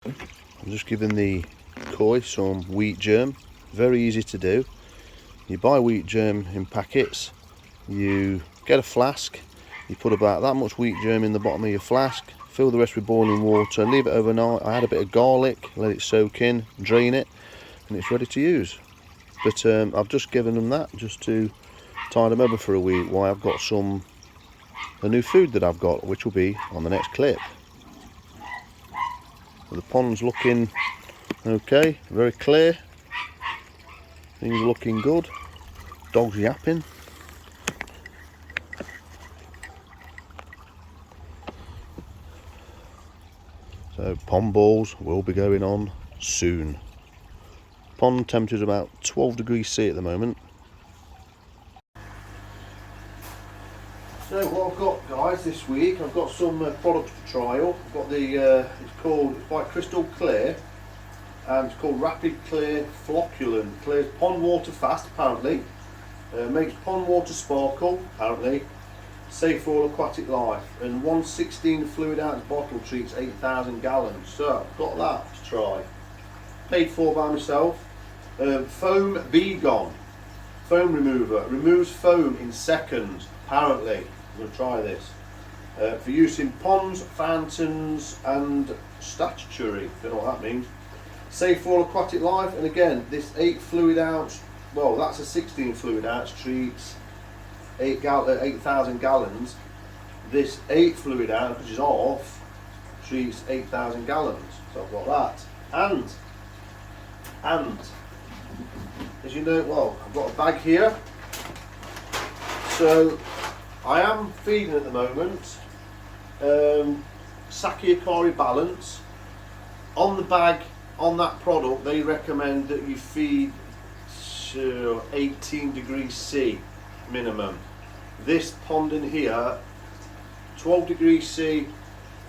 I'm just giving the koi some Wheatgerm. Very easy to do. You buy Wheatgerm in packets, you get a flask, you put about that much Wheatgerm in the bottom of your flask, fill the rest with boiling water, leave it overnight. I add a bit of garlic, let it soak in, drain it, and it's ready to use. But I've just given them that just to tide them over for a week while I've got a new food that I've got, which will be on the next clip. The pond's looking okay, very clear, things are looking good, dogs yapping. So pond balls will be going on soon. Pond temperature is about 12 degrees C at the moment. So what I've got, guys, this week, I've got some products to trial. I've got the, it's by Crystal Clear, and it's called RapiClear Flocculant. Clears pond water fast, apparently. Makes pond water sparkle, apparently. Safe for all aquatic life. And 116 fluid ounce bottle treats 8,000 gallons. So I've got that to try. Paid for by myself. Foam Vegan foam remover. Removes foam in seconds, apparently. I'm going to try this. For use in ponds, fountains and statuary. Don't know what that means. Safe for all aquatic life. And again, this 8 fluid ounce, well, that's a 16 fluid ounce, treats 8,000 gallons. This 8 fluid ounce, which is off, treats 8,000 gallons. So I've got that. And as you know, well, I've got a bag here. So I am feeding at the moment Sake Akari Balance. On the bag, on that product, they recommend that you feed 18 degrees C minimum. This pond in here, 12 degrees C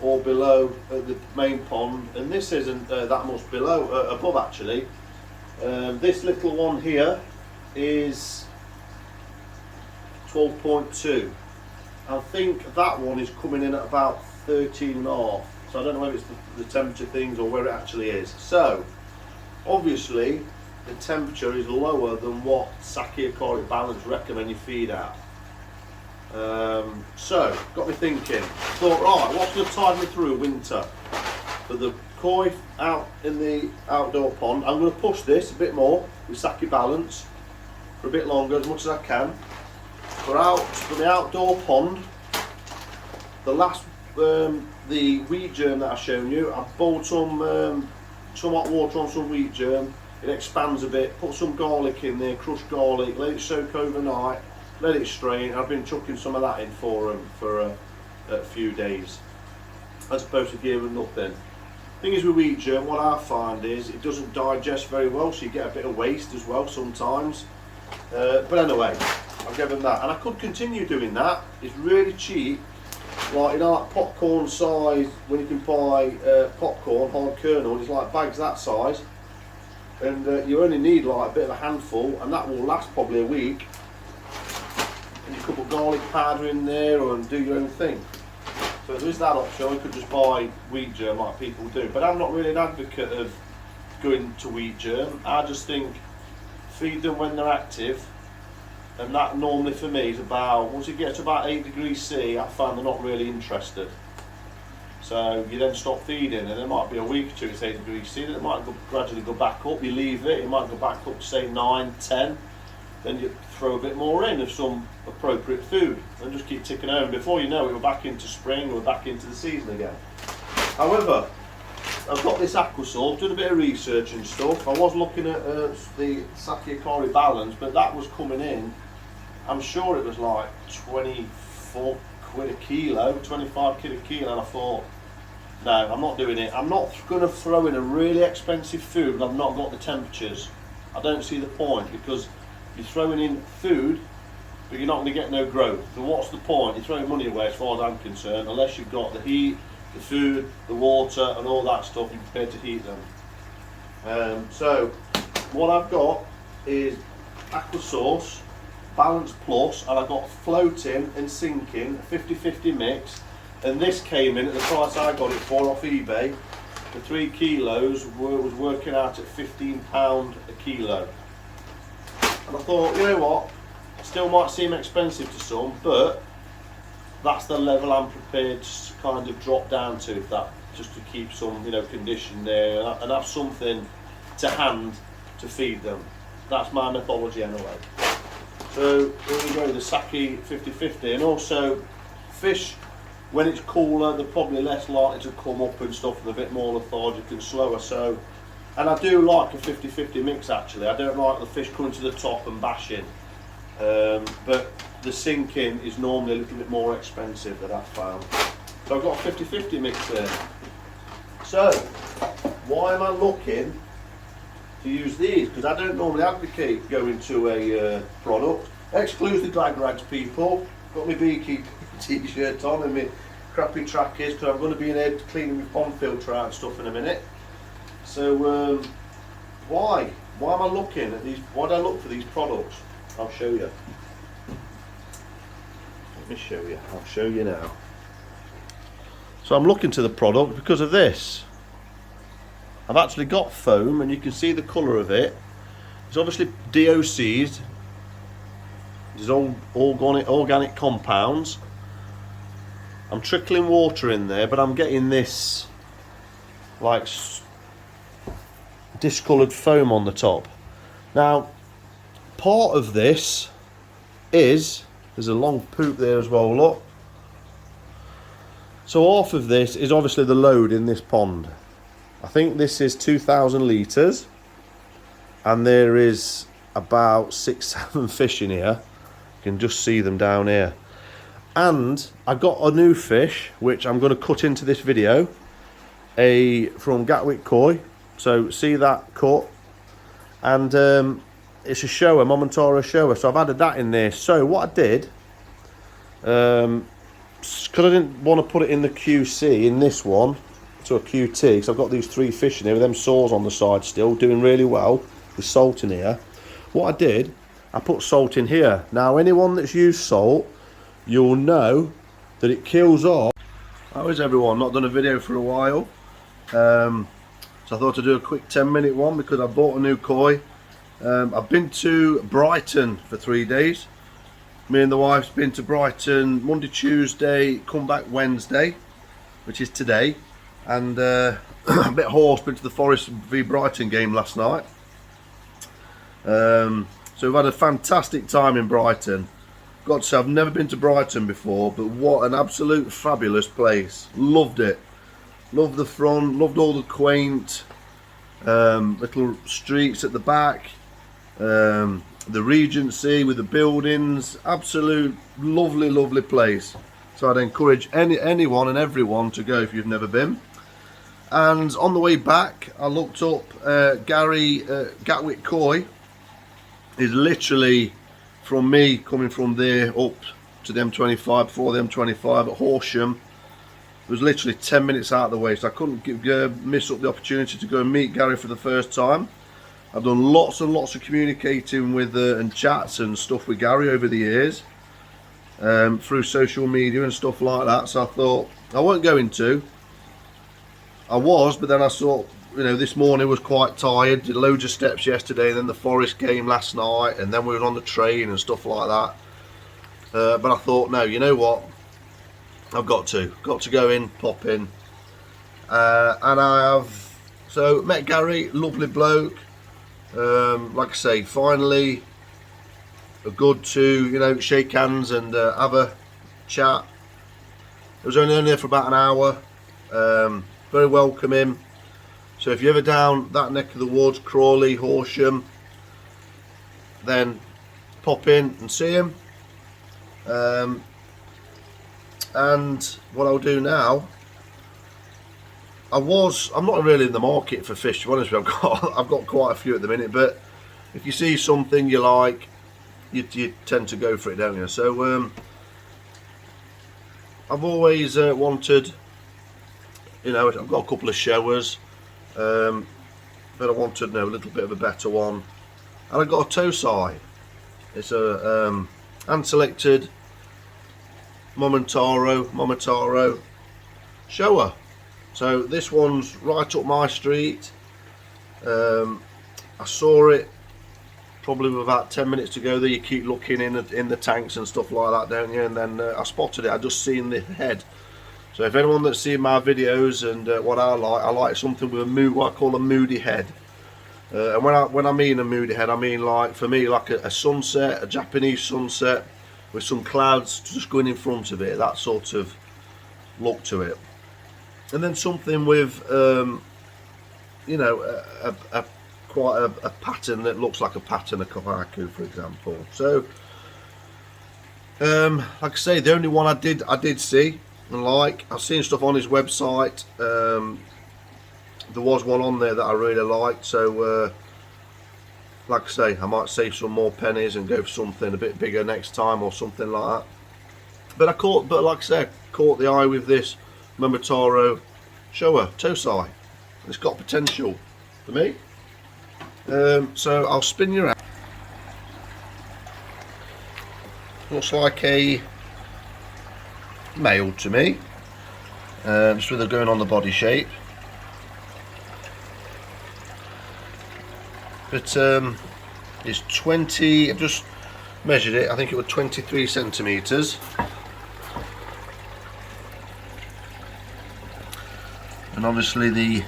or below at the main pond, and this isn't that much below, above actually. This little one here is 12.2. I think that one is coming in at about 13.5. So I don't know whether it's the temperature things or where it actually is. So obviously the temperature is lower than what Sake Akari Balance recommend you feed at. So got me thinking. Thought, right, what's going to tide me through winter? For the koi out in the outdoor pond, I'm going to push this a bit more with Sake Balance for a bit longer, as much as I can. For the outdoor pond, the last the Wheatgerm that I've shown you, I've boiled some hot water on some Wheatgerm. It expands a bit. Put some garlic in there, crushed garlic. Let it soak overnight. Let it strain. I've been chucking some of that in for a few days, as opposed to giving nothing. Thing is with Wheatgerm, what I find is it doesn't digest very well, so you get a bit of waste as well sometimes. But anyway, I'll give them that, and I could continue doing that. It's really cheap, like like popcorn size. When you can buy popcorn, hard kernel, it's like bags that size, and you only need like a bit of a handful, and that will last probably a week. And you could put garlic powder in there and do your own thing. So there is that option. You could just buy Wheatgerm like people do, but I'm not really an advocate of going to Wheatgerm. I just think feed them when they're active, and that normally for me is about, once you get to about 8 degrees C, I find they're not really interested. So you then stop feeding, and there might be a week or two it's 8 degrees C, then it might gradually go back up. You leave it, it might go back up to say 9, 10. Then you throw a bit more in of some appropriate food and just keep ticking over. Before you know it, we're back into spring, we're back into the season again. However, I've got this Aquasource, done a bit of research and stuff. I was looking at the Sake Akari Balance, but that was coming in, I'm sure it was like 24 quid a kilo, 25 quid a kilo, and I thought, no, I'm not doing it. I'm not going to throw in a really expensive food and I've not got the temperatures. I don't see the point, because you're throwing in food, but you're not going to get no growth. So what's the point? You're throwing money away as far as I'm concerned, unless you've got the heat, the food, the water and all that stuff, you're prepared to heat them. So what I've got is Aquasource Balance Plus, and I've got floating and sinking, a 50-50 mix, and this came in at the price I got it for off eBay, for 3 kilos was working out at £15 a kilo. And I thought, you know what, still might seem expensive to some, but that's the level I'm prepared to kind of drop down to, if that, just to keep some, you know, condition there and have something to hand to feed them. That's my mythology anyway. So here we go, the sake 50-50, and also fish, when it's cooler, they're probably less likely to come up and stuff, and a bit more lethargic and slower. So, and I do like a 50-50 mix actually. I don't like the fish coming to the top and bashing, but the sinking is normally a little bit more expensive that I've found. So I've got a 50-50 mix there. So, why am I looking to use these? Because I don't normally advocate going to a product. Exclude the glad rags, people. Got my beekeeping t-shirt on and my crappy trackers, because I'm going to be in here cleaning my pond filter out and stuff in a minute. So, why? Why am I looking at these? Why do I look for these products? I'll show you. Let me show you. I'll show you now. So I'm looking to the product because of this. I've actually got foam, and you can see the colour of it. It's obviously DOC'd. There's all organic compounds. I'm trickling water in there, but I'm getting this like discoloured foam on the top. Now, part of this is, there's a long poop there as well, look. So half of this is obviously the load in this pond. I think this is 2,000 litres, and there is about 6-7 fish in here. You can just see them down here. And I got a new fish, which I'm going to cut into this video, from Gatwick Koi. So see that cut, and it's a Showa, Momotaro Showa. So I've added that in there. So what I did, because I didn't want to put it in the QC in this one to a QT, because I've got these 3 fish in here with them sores on the side still, doing really well with salt in here. What I did, I put salt in here. Now anyone that's used salt, you'll know that it kills off. How is everyone? Not done a video for a while, so I thought I'd do a quick 10-minute one because I bought a new koi. I've been to Brighton for 3 days. Me and the wife's been to Brighton Monday, Tuesday, come back Wednesday, which is today, and a bit hoarse. Been to the Forest v Brighton game last night. So we've had a fantastic time in Brighton. Got to say, I've never been to Brighton before, but what an absolute fabulous place. Loved it. Loved the front, loved all the quaint little streets at the back. The Regency with the buildings, absolute lovely place. So I'd encourage anyone and everyone to go if you've never been. And on the way back, I looked up Gatwick Koi is literally from me coming from there up to the M25, before the M25 at Horsham. It was literally 10 minutes out of the way, so I couldn't miss up the opportunity to go and meet Gary for the first time. I've done lots and lots of communicating with and chats and stuff with Gary over the years, through social media and stuff like that. So I thought I wasn't going to. I was, but then I saw, you know, this morning was quite tired. Did loads of steps yesterday, and then the Forest game last night, and then we were on the train and stuff like that. But I thought, no, you know what? I've got to go in, pop in, and I have. So met Gary, lovely bloke. Like I say, finally good to, you know, shake hands and have a chat. It was only there for about an hour. Very welcoming. So if you're ever down that neck of the woods, Crawley, Horsham, then pop in and see him. And what I'll do now, I'm not really in the market for fish, to be honest with you. I've got quite a few at the minute, but if you see something you like, you tend to go for it, don't you? So I've always wanted, you know, I've got a couple of showers, but I wanted, you know, a little bit of a better one, and I got a Tosai. It's a hand-selected Momotaro Showa. So this one's right up my street. I saw it probably with about 10 minutes to go there. You keep looking in the tanks and stuff like that, don't you? And then I spotted it. I just seen the head. So if anyone that's seen my videos and what I like something with what I call a moody head. And when I mean a moody head, I mean, like, for me, like a sunset, a Japanese sunset with some clouds just going in front of it, that sort of look to it. And then something with you know, quite a pattern that looks like a pattern of kawaku, for example. So like I say, the only one I did see and like, I've seen stuff on his website. There was one on there that I really liked, so like I say, I might save some more pennies and go for something a bit bigger next time or something like that. But like I said, caught the eye with this Momotaro Showa Tosai. It's got potential for me. So I'll spin you around. Looks like a male to me, just with it going on the body shape. But it's 20, I've just measured it, I think it was 23 centimetres. And obviously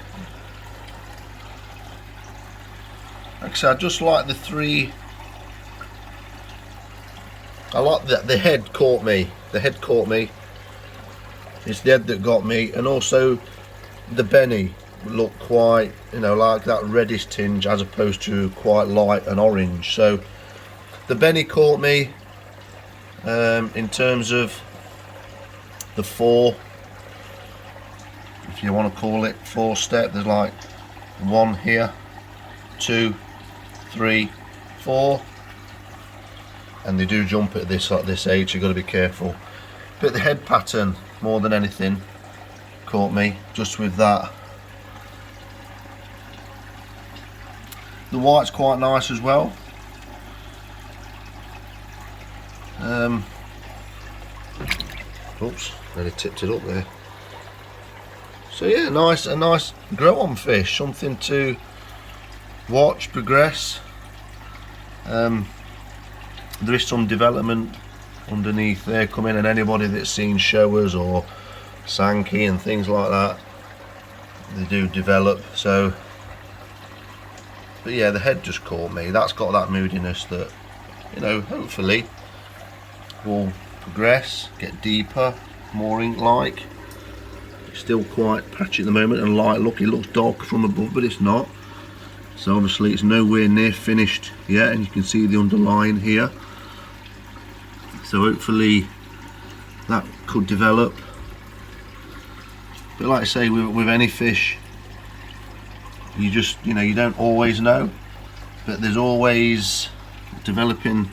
like I said, I just like the three. I like that the head caught me. The head caught me. It's the head that got me, and also the Benny looked quite, you know, like that reddish tinge as opposed to quite light and orange. So the Benny caught me. In terms of the four, if you want to call it, 4-step, there's like 1 here, 2, 3, 4, and they do jump at this age. You've got to be careful. But the head pattern more than anything caught me, just with that. The white's quite nice as well. Oops, nearly tipped it up there. So yeah, a nice grow on fish, something to watch progress. There is some development underneath there coming, and anybody that's seen showers or Sankey and things like that, they do develop. So, but yeah, the head just caught me. That's got that moodiness that, you know, hopefully will progress, get deeper, more ink-like. It's still quite patchy at the moment and light. Look, it looks darker from above, but it's not. So obviously it's nowhere near finished yet, and you can see the underline here. So hopefully that could develop. But like I say, with any fish, you just, you know, you don't always know, but there's always developing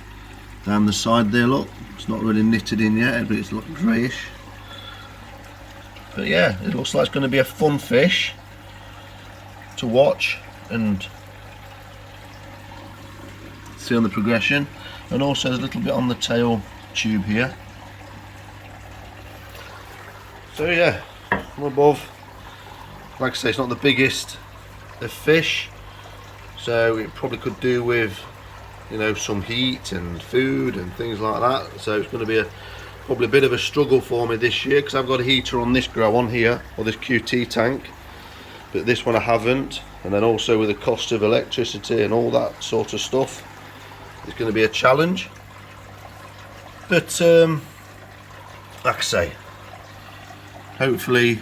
down the side there. Look, it's not really knitted in yet, but it's looking greyish. But yeah, it looks like it's going to be a fun fish to watch and see on the progression. And also there's a little bit on the tail tube here. So yeah, from above, like I say, it's not the biggest of fish, so it probably could do with, you know, some heat and food and things like that. So it's going to be probably a bit of a struggle for me this year, because I've got a heater on this grow on here, or this QT tank, but this one I haven't. And then also with the cost of electricity and all that sort of stuff, it's going to be a challenge. But like I say, hopefully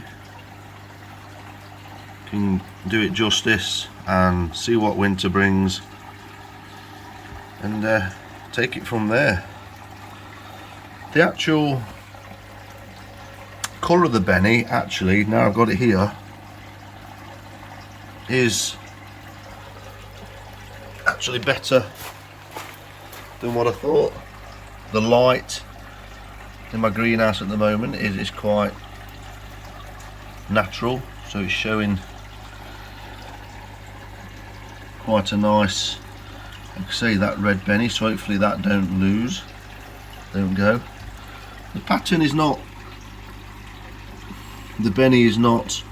can do it justice and see what winter brings, and take it from there. The actual colour of the Benny, actually, now I've got it here, is actually better than what I thought. The light in my greenhouse at the moment is quite natural, so it's showing quite a nice, like I say, that red Benny, so hopefully that don't go. The pattern is not, the Benny is not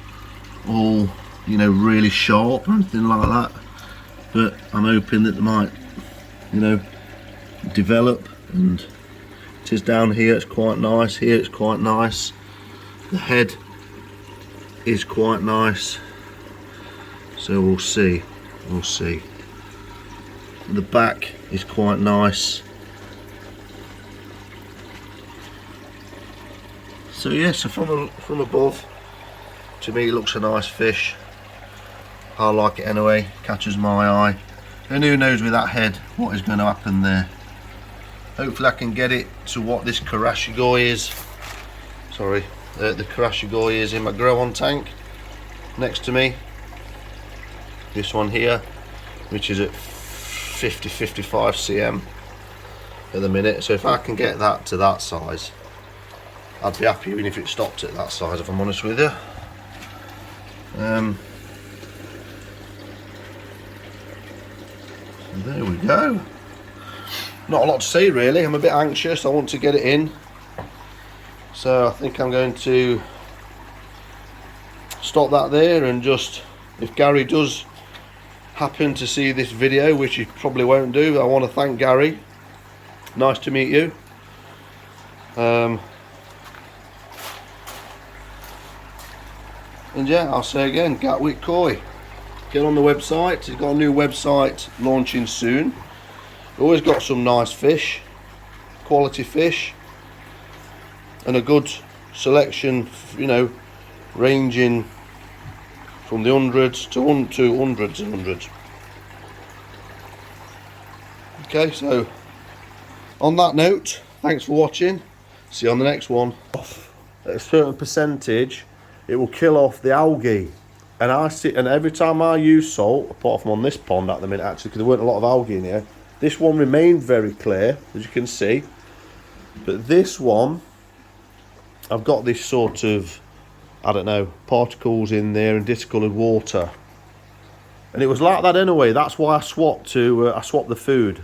all, you know, really sharp or anything like that, but I'm hoping that they might, you know, develop. And it is down here, it's quite nice. Here it's quite nice. The head is quite nice, so we'll see. The back is quite nice. So yeah, so from above, to me it looks a nice fish. I like it anyway, catches my eye. And who knows with that head what is going to happen there. Hopefully I can get it to what this Karashigoi is. Sorry, the Karashigoi is in my grow on tank next to me. This one here, which is at 50-55 cm at the minute. So if I can get that to that size, I'd be happy even if it stopped at that size, if I'm honest with you. There we go. Not a lot to say really. I'm a bit anxious. I want to get it in. So I think I'm going to stop that there, and just, if Gary does happen to see this video, which he probably won't do, I want to thank Gary. Nice to meet you. And yeah, I'll say again, Gatwick Koi. Get on the website. He's got a new website launching soon. Always got some nice fish, quality fish, and a good selection, you know, ranging from the hundreds to hundreds and hundreds. Okay, so on that note, thanks for watching. See you on the next one. At a certain percentage, it will kill off the algae. And every time I use salt, apart from on this pond at the minute actually, because there weren't a lot of algae in here, this one remained very clear, as you can see. But this one, I've got this sort of, I don't know, particles in there and discoloured water. And it was like that anyway. That's why I swapped the food.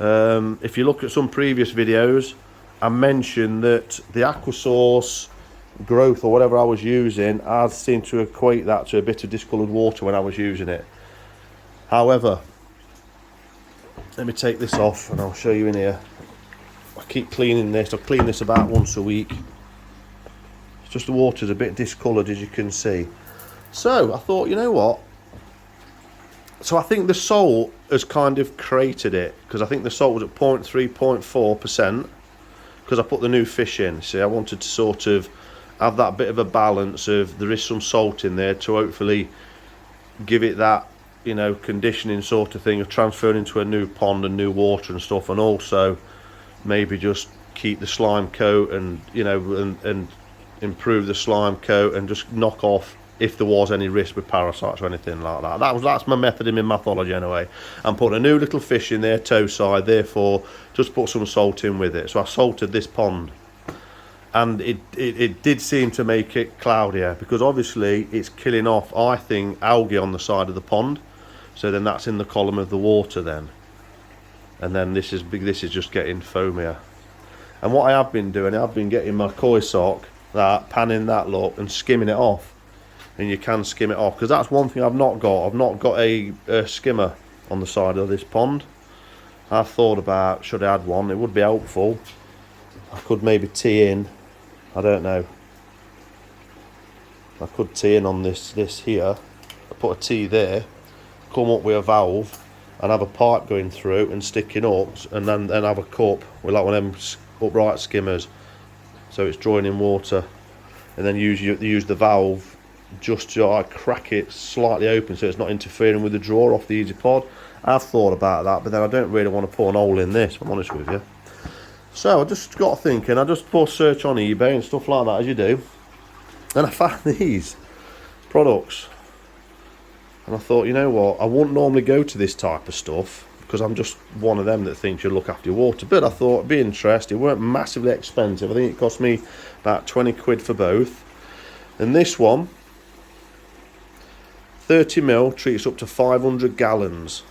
If you look at some previous videos, I mentioned that the Aquasource growth or whatever I was using, I seemed to equate that to a bit of discoloured water when I was using it. However, let me take this off and I'll show you in here. I keep cleaning this. I clean this about once a week. It's just the water's a bit discoloured, as you can see. So I thought, you know what? So I think the salt has kind of created it, because I think the salt was at 0.3, 0.4%, because I put the new fish in. See, I wanted to sort of have that bit of a balance of, there is some salt in there to hopefully give it that, you know, conditioning sort of thing of transferring into a new pond and new water and stuff, and also maybe just keep the slime coat and, you know, and improve the slime coat and just knock off if there was any risk with parasites or anything like that. That's my method in my mythology anyway. I'm putting a new little fish in there, Tosai, therefore just put some salt in with it. So I salted this pond, and it did seem to make it cloudier, because obviously it's killing off, I think, algae on the side of the pond. So then that's in the column of the water then, and then this is just getting foamier. And what I have been doing, I've been getting my koi sock, that, panning that look and skimming it off. And you can skim it off, because that's one thing I've not got. I've not got a skimmer on the side of this pond. I've thought about, should I add one? It would be helpful. I could maybe tee in, I don't know. I could tee in on this here. I put a tee there, come up with a valve and have a pipe going through and sticking up, and then have a cup with like one of them upright skimmers, so it's drawing in water, and then use the valve just to crack it slightly open so it's not interfering with the draw off the easy pod. I've thought about that, but then I don't really want to put an hole in this, if I'm honest with you. So I just got thinking, I just put a search on eBay and stuff like that, as you do, and I found these products, and I thought, you know what, I wouldn't normally go to this type of stuff because I'm just one of them that thinks you look after your water, but I thought it'd be interesting. It weren't massively expensive. I think it cost me about 20 quid for both. And this one, 30ml, treats up to 500 gallons.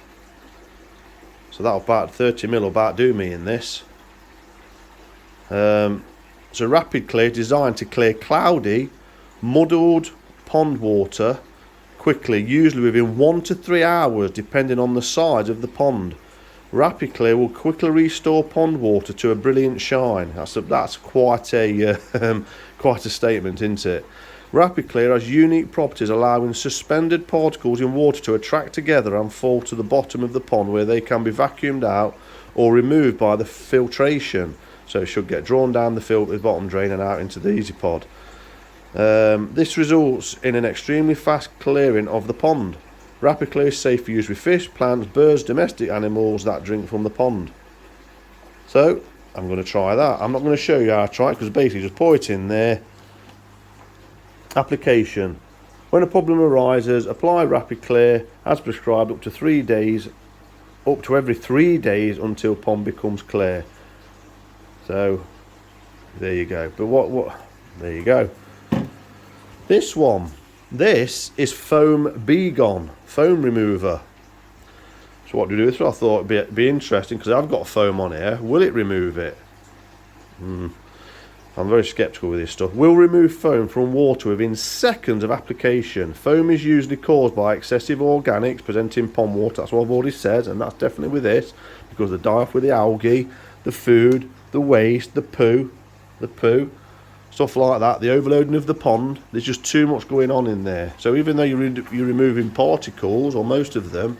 So that'll about 30ml will about do me in this. So RapiClear, designed to clear cloudy, muddled pond water quickly, usually within 1 to 3 hours, depending on the size of the pond. RapiClear will quickly restore pond water to a brilliant shine. That's quite a quite a statement, isn't it? RapiClear has unique properties allowing suspended particles in water to attract together and fall to the bottom of the pond, where they can be vacuumed out or removed by the filtration. So it should get drawn down the filter bottom drain and out into the easy pod. This results in an extremely fast clearing of the pond. RapiClear is safe for use with fish, plants, birds, domestic animals that drink from the pond. So I'm going to try that. I'm not going to show you how to try it, because basically just pour it in there. Application. When a problem arises, apply RapiClear as prescribed up to every 3 days until pond becomes clear. So there you go. But there you go. This is foam Begone, foam remover. So what do we do with it? I thought it'd be interesting, because I've got foam on here. Will it remove it? I'm very sceptical with this stuff. Will remove foam from water within seconds of application. Foam is usually caused by excessive organics present in pond water. That's what I've already said, and that's definitely with this, because they die off with the algae, the food, the waste, the poo, stuff like that. The overloading of the pond. There's just too much going on in there. So even though you're removing particles, or most of them,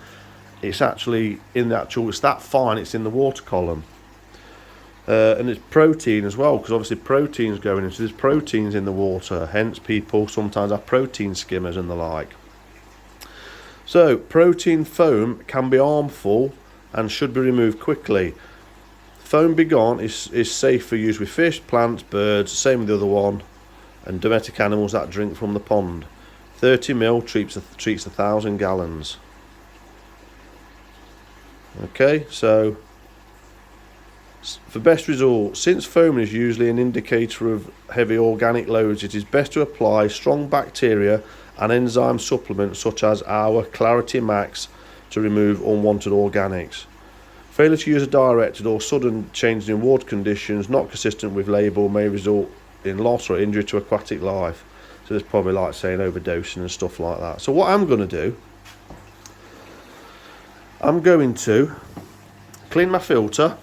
it's actually it's that fine. It's in the water column. And it's protein as well, because obviously protein's going into, there's proteins in the water, hence people sometimes have protein skimmers and the like. So protein foam can be harmful and should be removed quickly. Foam Begone is safe for use with fish, plants, birds, same with the other one, and domestic animals that drink from the pond. 30ml treats 1,000 gallons. Okay, so for best result, since foam is usually an indicator of heavy organic loads, it is best to apply strong bacteria and enzyme supplements such as our Clarity Max to remove unwanted organics. Failure to use a directed or sudden change in water conditions not consistent with label may result in loss or injury to aquatic life. So there's probably, like saying, overdosing and stuff like that. So what I'm going to do, I'm going to clean my filter,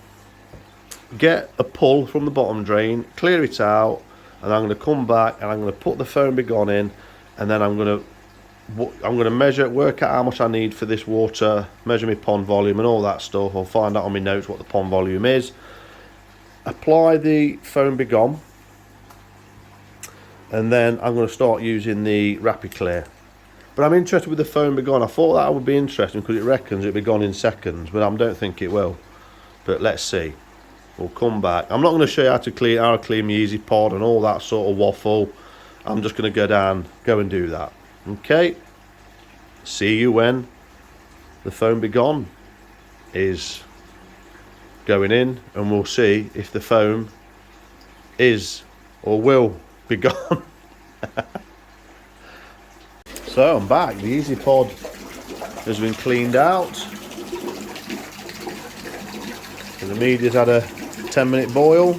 get a pull from the bottom drain, clear it out, and I'm going to come back and I'm going to put the foam Begone in, and then I'm going to measure, work out how much I need for this water, measure my pond volume and all that stuff. I'll find out on my notes what the pond volume is. Apply the foam Begone, and then I'm going to start using the RapiClear. But I'm interested with the foam Begone. I thought that would be interesting because it reckons it'll be gone in seconds, but I don't think it will. But let's see. We'll come back. I'm not going to show you how to clean my easy pod and all that sort of waffle. I'm just going to go and do that. Okay. See you when the foam Begone is going in, and we'll see if the foam is or will be gone. So I'm back. The easy pod has been cleaned out. So the media's had a 10-minute boil.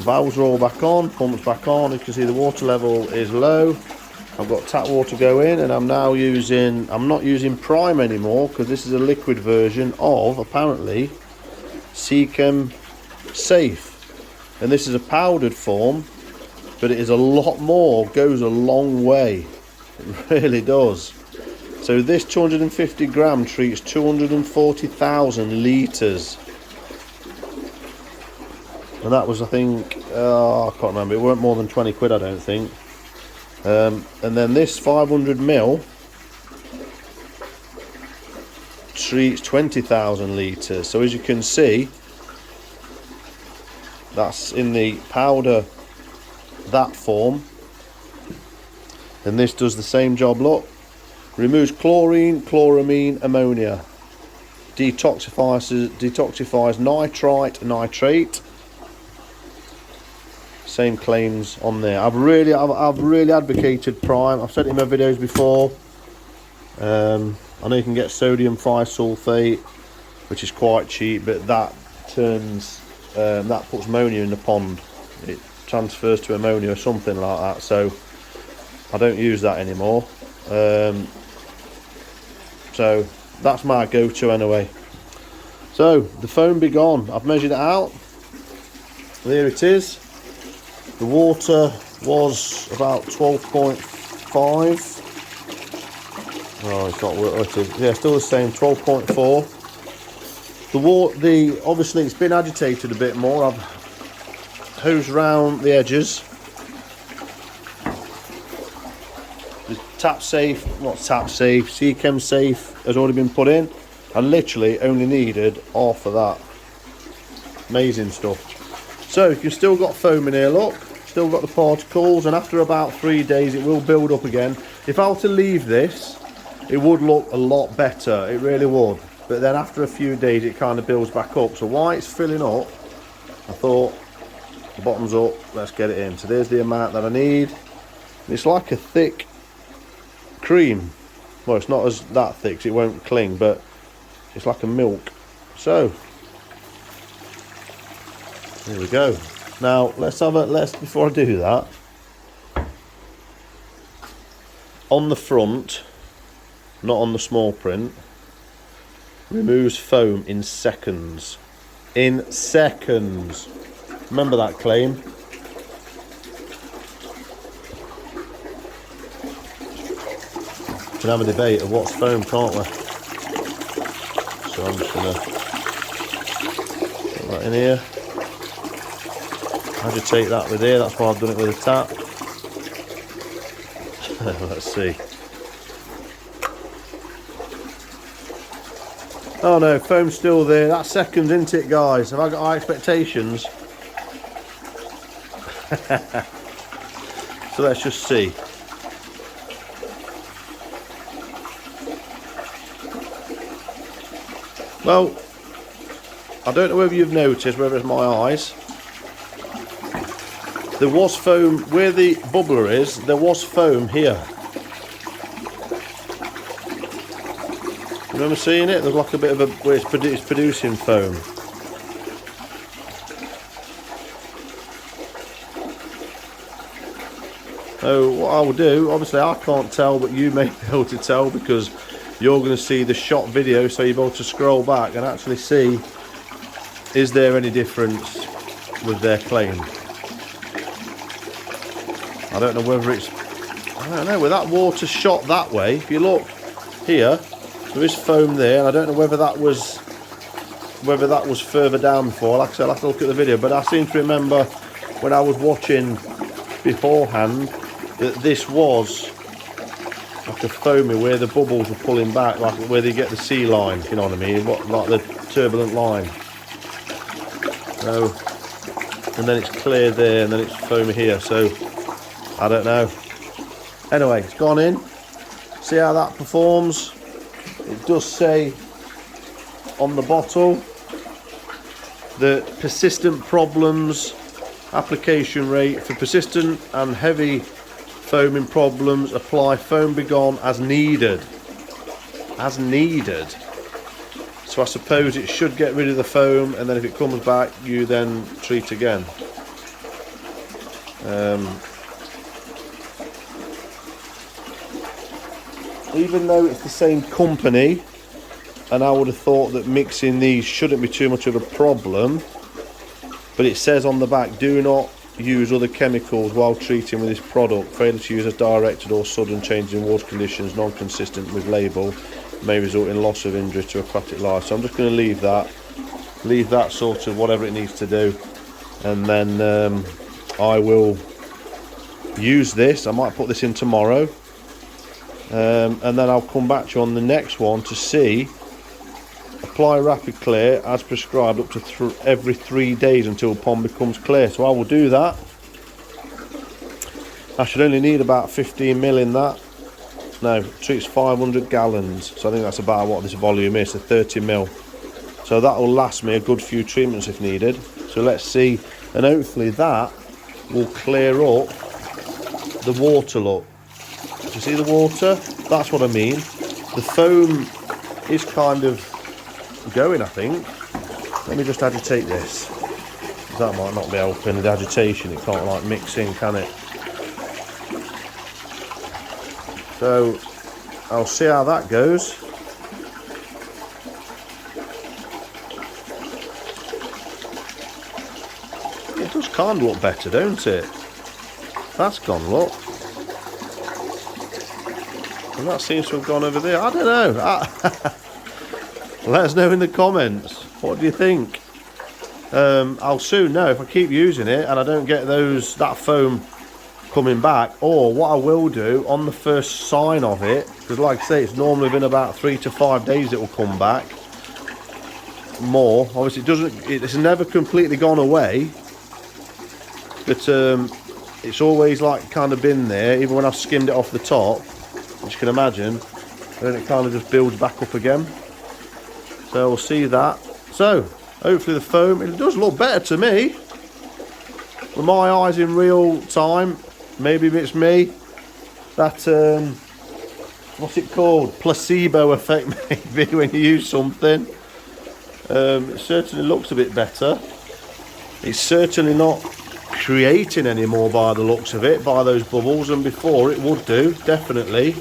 Valves are all back on, pumps back on. You can see the water level is low. I've got tap water going, and I'm not using prime anymore, because this is a liquid version of, apparently, Seachem Safe. And this is a powdered form, but it is a lot more, goes a long way. It really does. So this 250 gram treats 240,000 litres. And that was, I think, I can't remember, it weren't more than 20 quid, I don't think. And then this 500 ml treats 20,000 litres. So as you can see, that's in the powder, that form. And this does the same job, look. Removes chlorine, chloramine, ammonia. Detoxifies nitrite, nitrate. Same claims on there. I've really advocated prime. I've said it in my videos before. I know you can get sodium thiosulfate, which is quite cheap, but that puts ammonia in the pond. It transfers to ammonia or something like that. So I don't use that anymore. So that's my go-to anyway. So the foam be gone. I've measured it out. There it is. The water was about 12.5. Oh, it's not what it is. Yeah, still the same, 12.4. The obviously it's been agitated a bit more. I've hosed round the edges. The tap safe, not tap safe, Seachem safe has already been put in. I literally only needed half of that. Amazing stuff. So you've still got foam in here, look. Still got the particles, and after about 3 days it will build up again. If I were to leave this, it would look a lot better, it really would. But then after a few days it kind of builds back up. So while it's filling up, I thought the bottom's up, let's get it in. So there's the amount that I need. It's like a thick cream. Well, it's not as that thick, so it won't cling, but it's like a milk. So there we go. Now before I do that, on the front, not on the small print, removes foam in seconds. In seconds. Remember that claim. We can have a debate of what's foam, can't we? So I'm just going to put that in here. Agitate that with here, that's why I've done it with a tap. Let's see. Oh no, foam's still there. That's seconds, isn't it, guys? Have I got high expectations? So let's just see. Well, I don't know whether you've noticed, whether it's my eyes. There was foam where the bubbler is. There was foam here. Remember seeing it? There's like a bit of a where it's producing foam. So what I will do, obviously I can't tell, but you may be able to tell because you're going to see the shot video, so you're able to scroll back and actually see, is there any difference with their claim? I don't know whether it's, I don't know, with that water shot that way, if you look here, there is foam there, and I don't know whether that was further down before. Like I said, I'll have to look at the video, but I seem to remember when I was watching beforehand that this was like a foamy where the bubbles were pulling back, like where they get the sea line, you know what I mean, like the turbulent line. So, and then it's clear there, and then it's foamy here, so I don't know. Anyway, it's gone in. See how that performs. It does say on the bottle that persistent problems, application rate for persistent and heavy foaming problems, apply foam begone as needed. As needed. So I suppose it should get rid of the foam, and then if it comes back you then treat again. Even though it's the same company, and I would have thought that mixing these shouldn't be too much of a problem, but it says on the back, do not use other chemicals while treating with this product. Failure to use as directed or sudden change in water conditions non-consistent with label may result in loss of injury to aquatic life. So I'm just going to leave that sort of whatever it needs to do, and then I will use this. I might put this in tomorrow. And then I'll come back to you on the next one to see. Apply RapiClear as prescribed up to every 3 days until pond becomes clear. So I will do that. I should only need about 15 ml in that. No, treats 500 gallons. So I think that's about what this volume is, so 30 ml. So that will last me a good few treatments if needed. So let's see, and hopefully that will clear up the water look. Do you see the water? That's what I mean. The foam is kind of going, I think. Let me just agitate this. That might not be helping. The agitation, it can't like mix in, can it? So I'll see how that goes. It does kind of look better, don't it? That's gone, look. And that seems to have gone over there. I don't know. Let us know in the comments. What do you think? I'll soon know if I keep using it and I don't get that foam coming back. Or what I will do on the first sign of it, because like I say, it's normally been about 3 to 5 days it will come back. More. Obviously it's never completely gone away. But it's always like kind of been there, even when I've skimmed it off the top, as you can imagine, then it kind of just builds back up again. So we'll see that. So hopefully the foam, it does look better to me. With my eyes in real time, maybe it's me. That, what's it called? Placebo effect maybe when you use something. It certainly looks a bit better. It's certainly not creating any more by the looks of it, by those bubbles, and before it would do, definitely.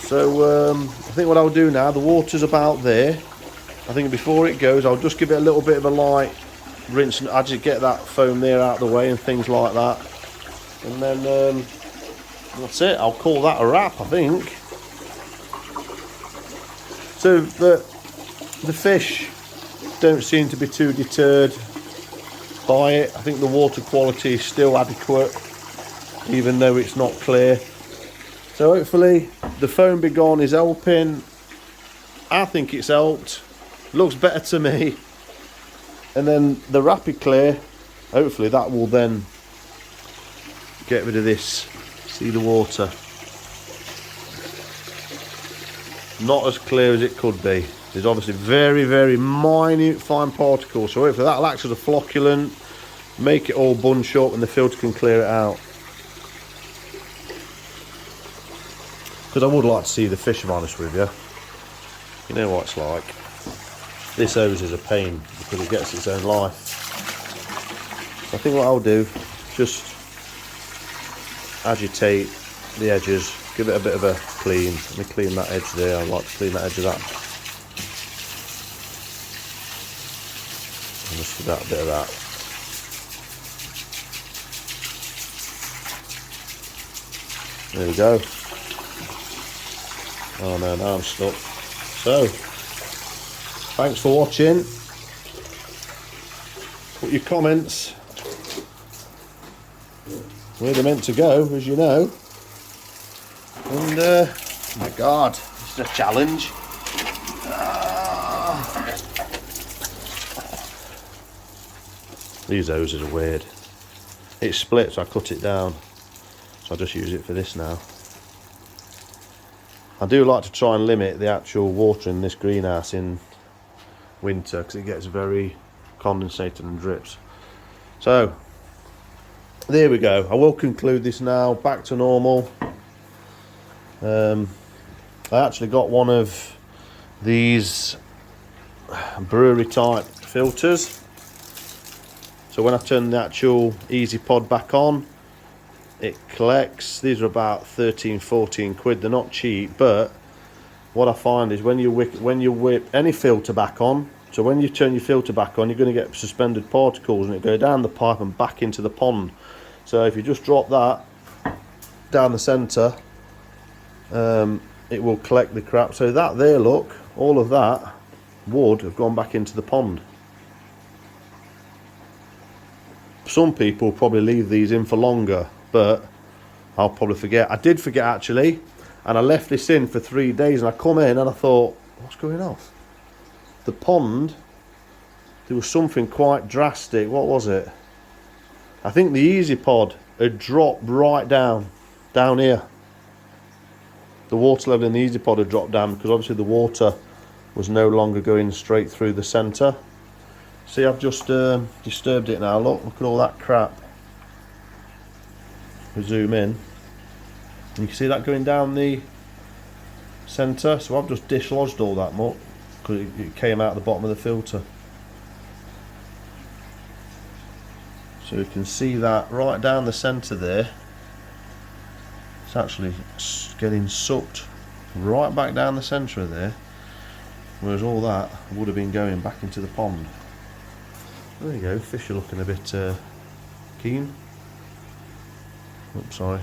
So I think what I'll do now, the water's about there. I think before it goes, I'll just give it a little bit of a light rinse, and I just get that foam there out of the way and things like that. And then that's it. I'll call that a wrap, I think. So the fish don't seem to be too deterred by it. I think the water quality is still adequate, even though it's not clear. So hopefully the foam be gone is helping. I think it's helped. Looks better to me. And then the RapiClear, hopefully that will then get rid of this. See the water. Not as clear as it could be. There's obviously very, very minute fine particles. So hopefully that'll act as a flocculant, make it all bunch up, and the filter can clear it out. Because I would like to see the fish, if I'm honest with you. You know what it's like. This hose is a pain because it gets its own life. So I think what I'll do, just agitate the edges, give it a bit of a clean. Let me clean that edge there. I'd like to clean that edge of that. Just that bit of that. There we go. Oh no, now I'm stuck. So, thanks for watching. Put your comments where they're meant to go, as you know. And, oh my God, this is a challenge. These hoses are weird. It split, so I cut it down. So I'll just use it for this now. I do like to try and limit the actual water in this greenhouse in winter because it gets very condensated and drips. So there we go. I will conclude this now. Back to normal. I actually got one of these brewery type filters. So when I turn the actual Easy Pod back on, it collects. These are about 13-14 quid. They're not cheap, but what I find is when you whip any filter back on, so when you turn your filter back on, you're going to get suspended particles and it go down the pipe and back into the pond. So if you just drop that down the centre, it will collect the crap. So that there, look, all of that would have gone back into the pond. Some people probably leave these in for longer, but I'll probably forget. I did forget actually, and I left this in for 3 days, and I come in and I thought, what's going on? The pond, there was something quite drastic. What was it? I think the Easy Pod had dropped right down here. The water level in the Easy Pod had dropped down because obviously the water was no longer going straight through the centre. See, I've just disturbed it now. Look at all that crap. We zoom in. You can see that going down the centre. So I've just dislodged all that muck because it came out the bottom of the filter. So you can see that right down the centre there. It's actually getting sucked right back down the centre of there, whereas all that would have been going back into the pond. There you go, fish are looking a bit keen. Oops, sorry.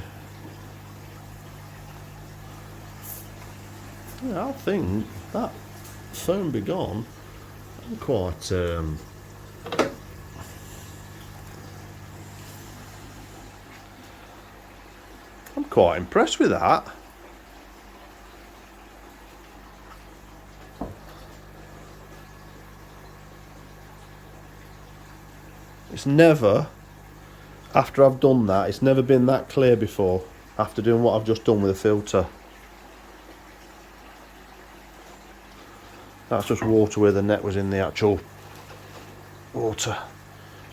Yeah, I think that foam be gone. I'm quite impressed with that. It's never, after I've done that, it's never been that clear before, after doing what I've just done with the filter. That's just water where the net was in the actual water.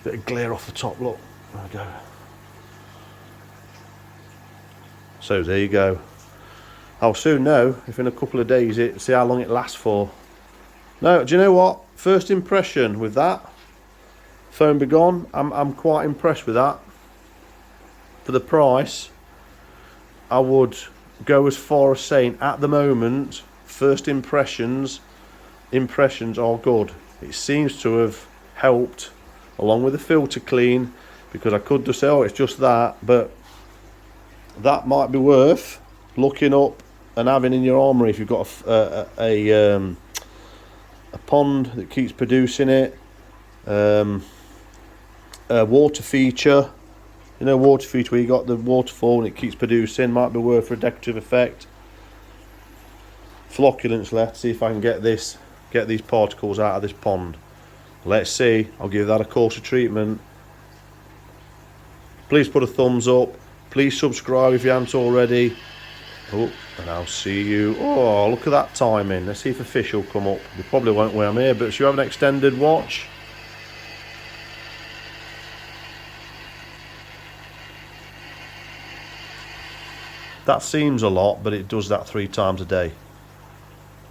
A bit of glare off the top, look. There we go. So there you go. I'll soon know if in a couple of days see how long it lasts for. No, do you know what? First impression with that, foam be gone. I'm quite impressed with that. For the price, I would go as far as saying at the moment, first impressions are good. It seems to have helped along with the filter clean, because I could just say, oh, it's just that, but that might be worth looking up and having in your armoury if you've got a pond that keeps producing it. A water feature, you know, water feature where you got the waterfall and it keeps producing, might be worth for a decorative effect. Flocculants left, see if I can get these particles out of this pond. Let's see. I'll give that a course of treatment. Please put a thumbs up. Please subscribe if you haven't already. Oh, and I'll see you. Oh, look at that timing. Let's see if a fish will come up. They probably won't when I'm here, but should you have an extended watch? That seems a lot, but it does that 3 times a day.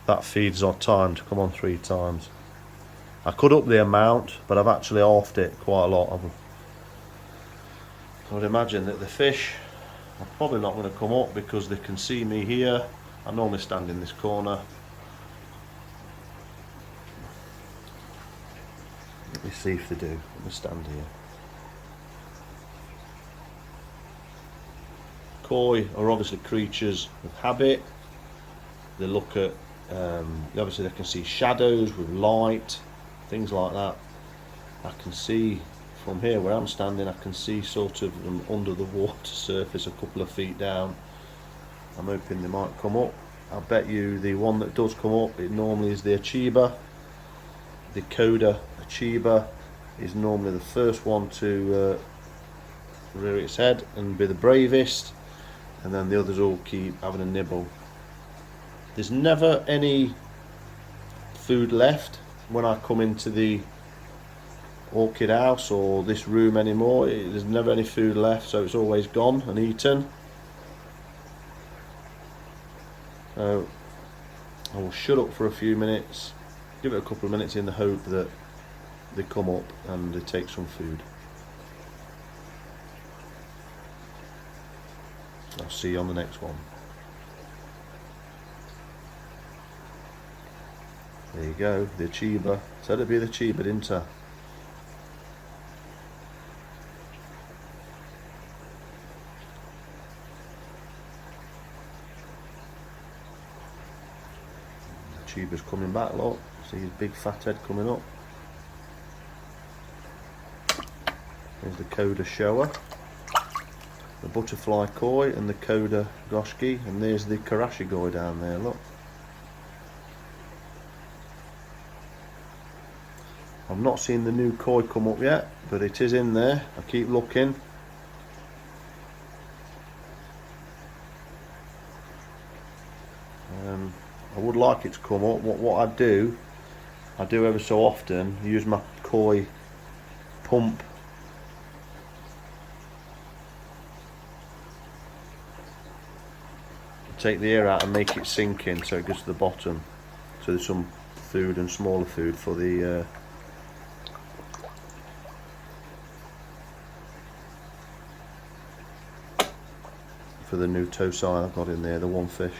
That feeds are timed. Come on, 3 times. I could up the amount, but I've actually halved it quite a lot. I would imagine that the fish are probably not going to come up because they can see me here. I normally stand in this corner. Let me see if they do. Let me stand here. Koi are obviously creatures of habit. They look at, obviously they can see shadows with light, things like that. I can see from here where I'm standing, I can see sort of them under the water surface a couple of feet down. I'm hoping they might come up. I bet you the one that does come up, it normally is the Achiba. The Coda Achiba is normally the first one to rear its head and be the bravest, and then the others all keep having a nibble. There's never any food left when I come into the orchid house or this room anymore. There's never any food left, so it's always gone and eaten. So I will shut up for a few minutes, give it a couple of minutes in the hope that they come up and they take some food. I'll see you on the next one. There you go, the Achiba. Said it'd be the Achiba, didn't I? Achiba's coming back, look. See his big fat head coming up. There's the Coda Showa, the Butterfly Koi and the Coda Goshki, and there's the Karashi Koi down there, look. I've not seen the new koi come up yet, but it is in there. I keep looking. I would like it to come up. What I do ever so often, use my koi pump. Take the air out and make it sink in so it goes to the bottom. So there's some food and smaller food for the for the new Tosai I've got in there, the one fish.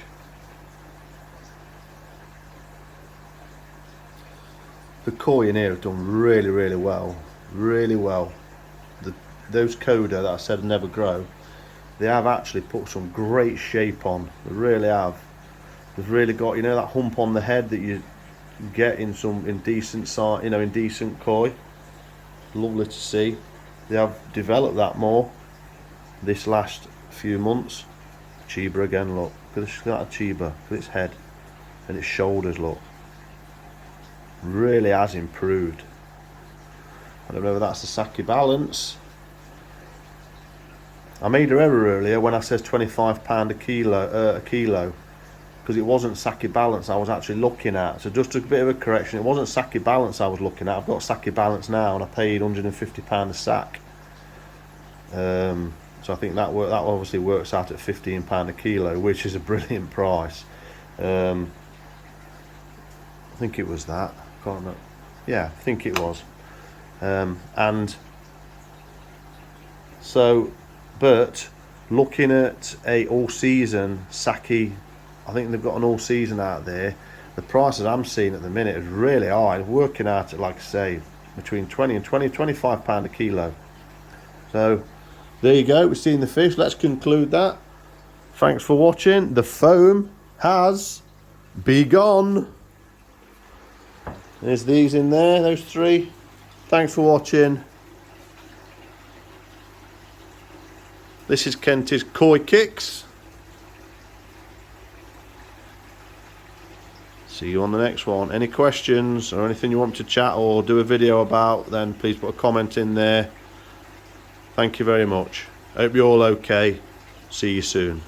The koi in here have done really well, really well. Those coda that I said never grow, they have actually put some great shape on. They really have. They've really got, you know, that hump on the head that you get in decent size, you know, in decent koi. Lovely to see. They have developed that more this last few months. Chiba again, look. Look at that chiba. Look at its head and its shoulders, look. Really has improved. I don't know whether that's the sake balance. I made an error earlier when I said £25 a kilo, because it wasn't sake balance I was actually looking at. So just a bit of a correction, it wasn't sake balance I was looking at. I've got sake balance now, and I paid £150 a sack. So I think that obviously works out at £15 a kilo, which is a brilliant price. I think it was that. Can't remember. Yeah, I think it was. And so, but looking at a all-season sake, I think they've got an all-season out there. The prices I'm seeing at the minute is really high, working out at, like I say, between 20 and 25 pound a kilo. So there you go, we've seen the fish. Let's conclude that. Thanks for watching. The foam has begun. There's these in there, those three. Thanks for watching. This is Kenty's Koi Kicks. See you on the next one. Any questions or anything you want to chat or do a video about, then please put a comment in there. Thank you very much. Hope you're all okay. See you soon.